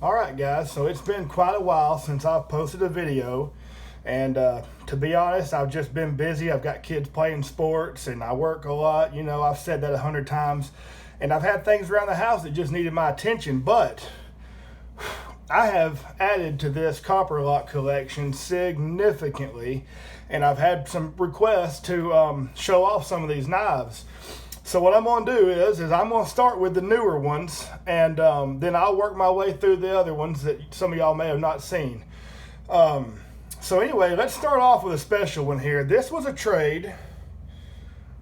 Alright guys, so it's been quite a while since I've posted a video, and to be honest, I've just been busy. I've got kids playing sports and I work a lot. You know, I've said that 100 times, and I've had things around the house that just needed my attention, but I have added to this Copperlock collection significantly, and I've had some requests to show off some of these knives. So what I'm going to do is I'm going to start with the newer ones, and then I'll work my way through the other ones that some of y'all may have not seen. So anyway, let's start off with a special one here. This was a trade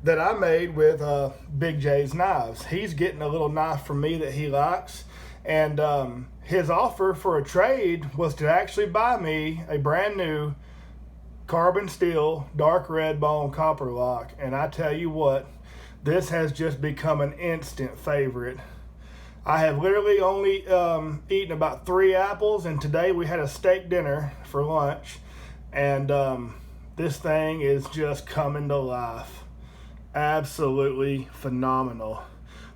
that I made with Big J's Knives. He's getting a little knife from me that he likes, and his offer for a trade was to actually buy me a brand new carbon steel dark red bone Copperlock. And I tell you what, this has just become an instant favorite. I have literally only eaten about 3 apples, and today we had a steak dinner for lunch, and this thing is just coming to life. Absolutely phenomenal.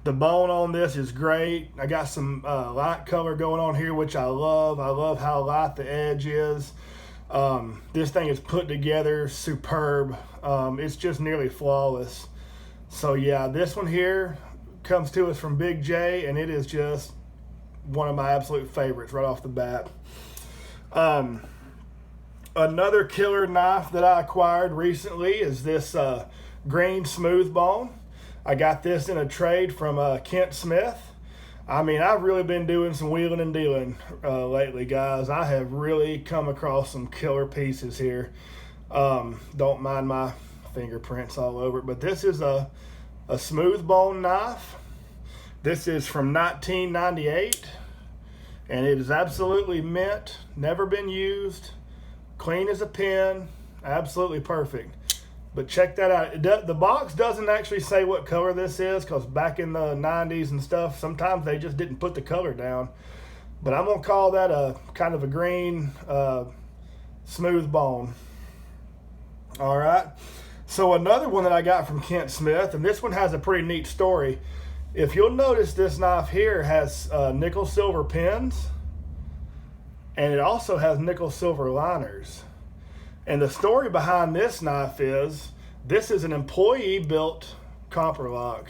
The bone on this is great. I got some light color going on here, which I love. I love how light the edge is. This thing is put together superb. It's just nearly flawless. So yeah, this one here comes to us from Big J, and it is just one of my absolute favorites right off the bat. Another killer knife that I acquired recently is this green smooth bone. I got this in a trade from Kent Smith. I mean, I've really been doing some wheeling and dealing lately, guys. I have really come across some killer pieces here. Don't mind my fingerprints all over it, but this is a smooth bone knife. This is from 1998, and it is absolutely mint, never been used, clean as a pin, absolutely perfect. But check that out. The box doesn't actually say what color this is, because back in the 90s and stuff, sometimes they just didn't put the color down. But I'm going to call that a kind of a green smooth bone. All right. So another one that I got from Kent Smith, and this one has a pretty neat story. If you'll notice, this knife here has nickel silver pins, and it also has nickel silver liners. And the story behind this knife is, this is an employee built Copperlock.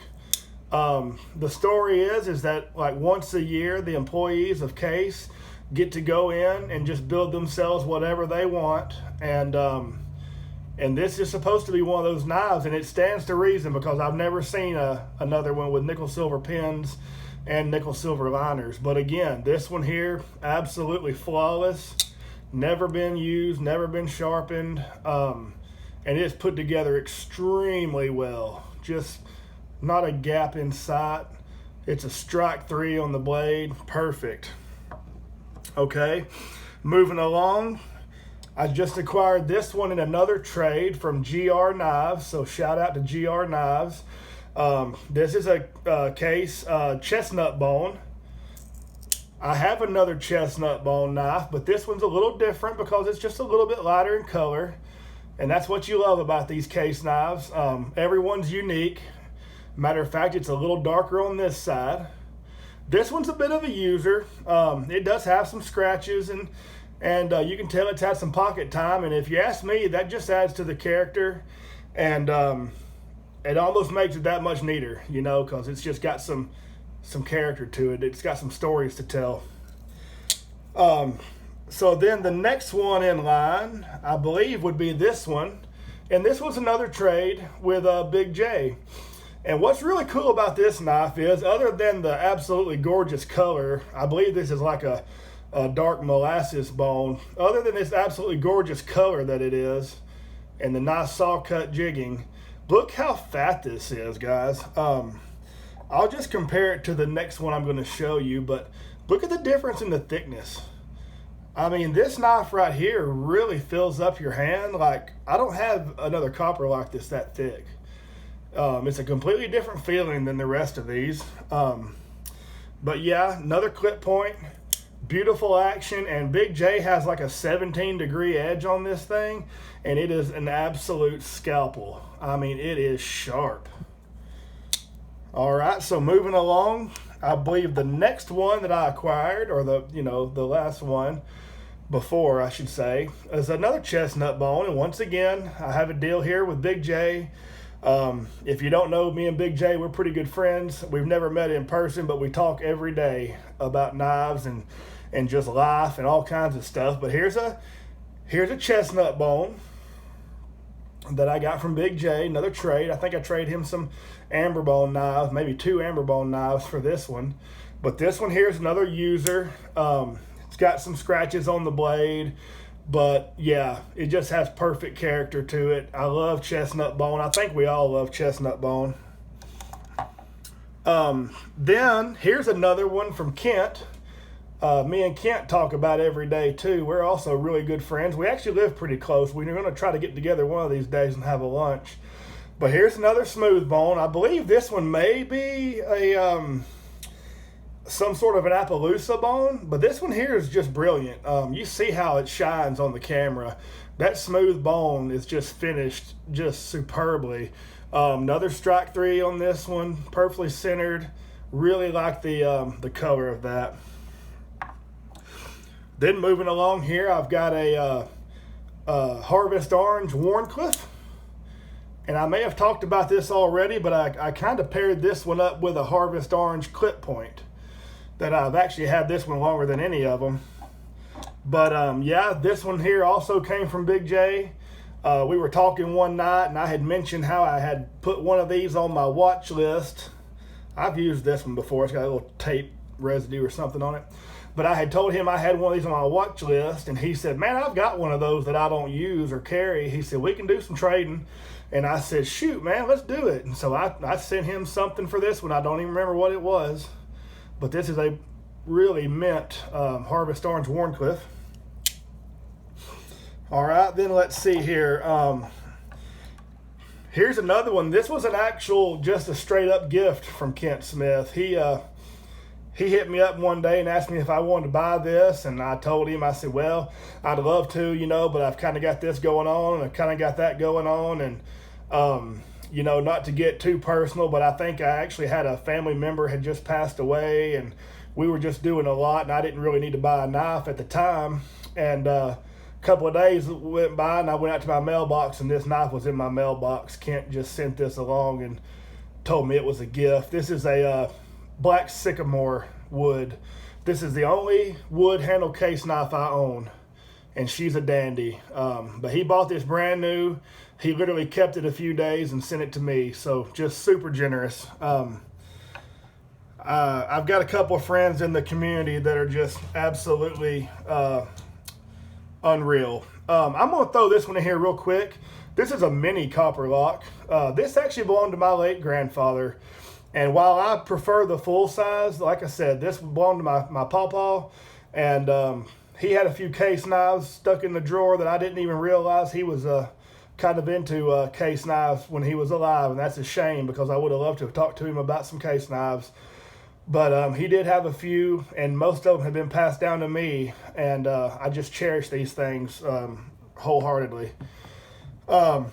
The story is that like once a year, the employees of Case get to go in and just build themselves whatever they want. And this is supposed to be one of those knives, and it stands to reason, because I've never seen another one with nickel silver pins and nickel silver liners. But again, this one here, absolutely flawless, never been used, never been sharpened, and it's put together extremely well. Just not a gap in sight. It's a strike 3 on the blade, perfect. Okay, moving along. I just acquired this one in another trade from GR Knives, so shout out to GR Knives. This is a Case chestnut bone. I have another chestnut bone knife, but this one's a little different because it's just a little bit lighter in color, and that's what you love about these Case knives. Everyone's unique. Matter of fact, it's a little darker on this side. This one's a bit of a user. It does have some scratches, and you can tell it's had some pocket time, and if you ask me, that just adds to the character, and it almost makes it that much neater, you know, because it's just got some character to it. It's got some stories to tell. So then the next one in line, I believe, would be this one, and this was another trade with Big J. And what's really cool about this knife is, other than the absolutely gorgeous color, I believe this is like a dark molasses bone. Other than this absolutely gorgeous color that it is, and the nice saw cut jigging, look how fat this is, guys. I'll just compare it to the next one I'm going to show you, but look at the difference in the thickness. I mean, this knife right here really fills up your hand. Like, I don't have another Copperlock that's that thick. It's a completely different feeling than the rest of these. But yeah, another clip point. Beautiful action, and Big J has like a 17-degree edge on this thing, and it is an absolute scalpel. I mean, it is sharp. All right, so moving along, I believe the next one that I acquired, or the last one before, I should say, is another chestnut bone. And once again, I have a deal here with Big J. If you don't know, me and Big J, we're pretty good friends. We've never met in person, but we talk every day about knives and just life and all kinds of stuff. But here's a chestnut bone that I got from Big J, another trade. I think I traded him some amber bone knives, maybe 2 amber bone knives for this one. But this one here is another user. It's got some scratches on the blade, but yeah, it just has perfect character to it. I love chestnut bone. I think we all love chestnut bone. Then here's another one from Kent. Me and Kent talk about every day too. We're also really good friends. We actually live pretty close. We're going to try to get together one of these days and have a lunch. But here's another smooth bone. I believe this one may be a some sort of an Appaloosa bone, but this one here is just brilliant. You see how it shines on the camera. That smooth bone is just finished just superbly. Another strike 3 on this one, perfectly centered. Really like the color of that. Then moving along here, I've got a Harvest Orange Warncliffe. And I may have talked about this already, but I kind of paired this one up with a Harvest Orange clip point. That I've actually had this one longer than any of them. But yeah, this one here also came from Big J. We were talking one night, and I had mentioned how I had put one of these on my watch list. I've used this one before. It's got a little tape residue or something on it. But I had told him I had one of these on my watch list, and he said, man, I've got one of those that I don't use or carry. He said, we can do some trading. And I said, shoot, man, let's do it. And so I sent him something for this one. I don't even remember what it was. But this is a really mint Harvest Orange Warncliffe. All right, then let's see here. Here's another one. This was an actual, just a straight up gift from Kent Smith. He hit me up one day and asked me if I wanted to buy this, and I told him, I said, well, I'd love to, but I've kind of got this going on, and I've kind of got that going on, and not to get too personal, but I think I actually had a family member had just passed away, and we were just doing a lot, and I didn't really need to buy a knife at the time. And a couple of days went by, and I went out to my mailbox, and this knife was in my mailbox. Kent just sent this along and told me it was a gift. This is a black sycamore wood. This is the only wood handle case knife I own, and she's a dandy. But he bought this brand new. He literally kept it a few days and sent it to me, so just super generous. I've got a couple of friends in the community that are just absolutely unreal. I'm going to throw this one in here real quick. This is a mini Copperlock. This actually belonged to my late grandfather. And while I prefer the full size, like I said, this belonged to my pawpaw. And he had a few case knives stuck in the drawer that I didn't even realize he was kind of into case knives when he was alive. And that's a shame, because I would have loved to have talked to him about some case knives. But he did have a few, and most of them have been passed down to me. And I just cherish these things wholeheartedly.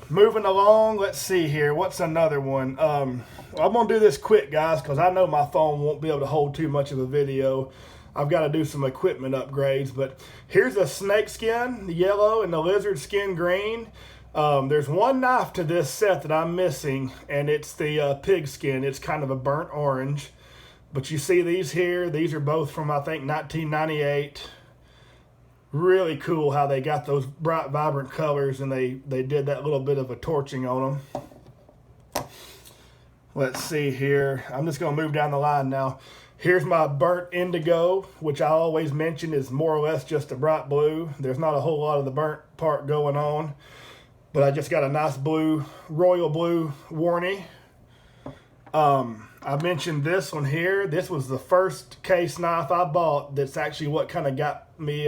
Moving along, let's see here. What's another one? I'm going to do this quick, guys, because I know my phone won't be able to hold too much of a video. I've got to do some equipment upgrades. But here's a snake skin, the yellow, and the lizard skin green. There's one knife to this set that I'm missing, and it's the pig skin. It's kind of a burnt orange. But you see these here. These are both from, I think, 1998. Really cool how they got those bright, vibrant colors, and they did that little bit of a torching on them. Let's see here. I'm just going to move down the line now. Here's my burnt indigo, which I always mention is more or less just a bright blue. There's not a whole lot of the burnt part going on, but I just got a nice blue, royal blue warnie. I mentioned this one here. This was the first case knife I bought. That's actually what kind of got me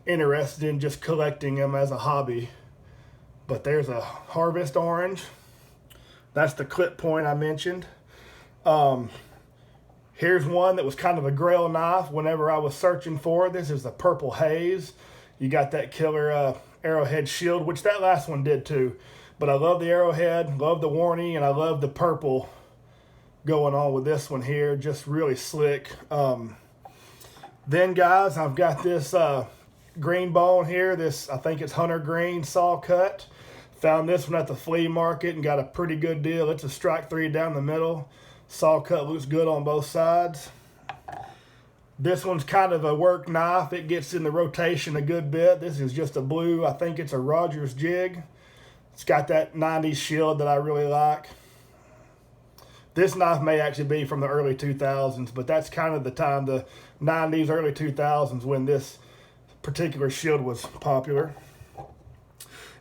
interested in just collecting them as a hobby. But there's a Harvest Orange. That's the clip point I mentioned. Here's one that was kind of a grail knife whenever I was searching for it. This is the Purple Haze. You got that killer arrowhead shield, which that last one did too. But I love the arrowhead, love the warnie, and I love the purple going on with this one here. Just really slick. Then guys, I've got this green bone here. This, I think it's hunter green saw cut. Found this one at the flea market and got a pretty good deal. It's a strike 3 down the middle. Saw cut looks good on both sides. This one's kind of a work knife. It gets in the rotation a good bit. This is just a blue, I think it's a Rogers jig. It's got that 90s shield that I really like. This knife may actually be from the early 2000s, but that's kind of the time, the 90s, early 2000s, when this particular shield was popular.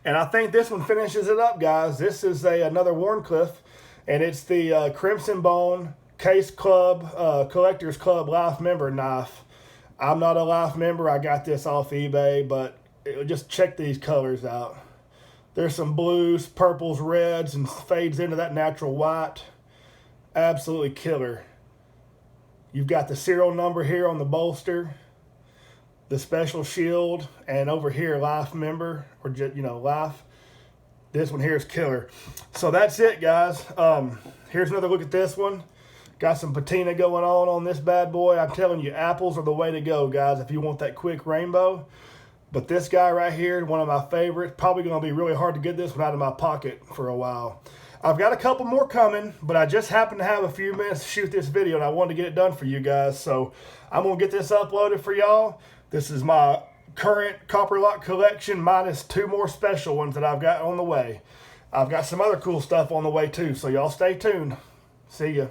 And I think this one finishes it up, guys. This is another Warncliffe, and it's the Crimson Bone Case Club, Collectors Club Life Member knife. I'm not a Life member. I got this off eBay, but just check these colors out. There's some blues, purples, reds, and fades into that natural white. Absolutely killer. You've got the serial number here on the bolster, the special shield, and over here Life member, or just, Life. This one here is killer. So that's it, guys. Here's another look at this one. Got some patina going on this bad boy. I'm telling you, apples are the way to go, guys, if you want that quick rainbow. But this guy right here, one of my favorites. Probably going to be really hard to get this one out of my pocket for a while. I've got a couple more coming, but I just happened to have a few minutes to shoot this video, and I wanted to get it done for you guys. So I'm going to get this uploaded for y'all. This is my current Copperlock collection minus 2 more special ones that I've got on the way. I've got some other cool stuff on the way too, so y'all stay tuned. See ya.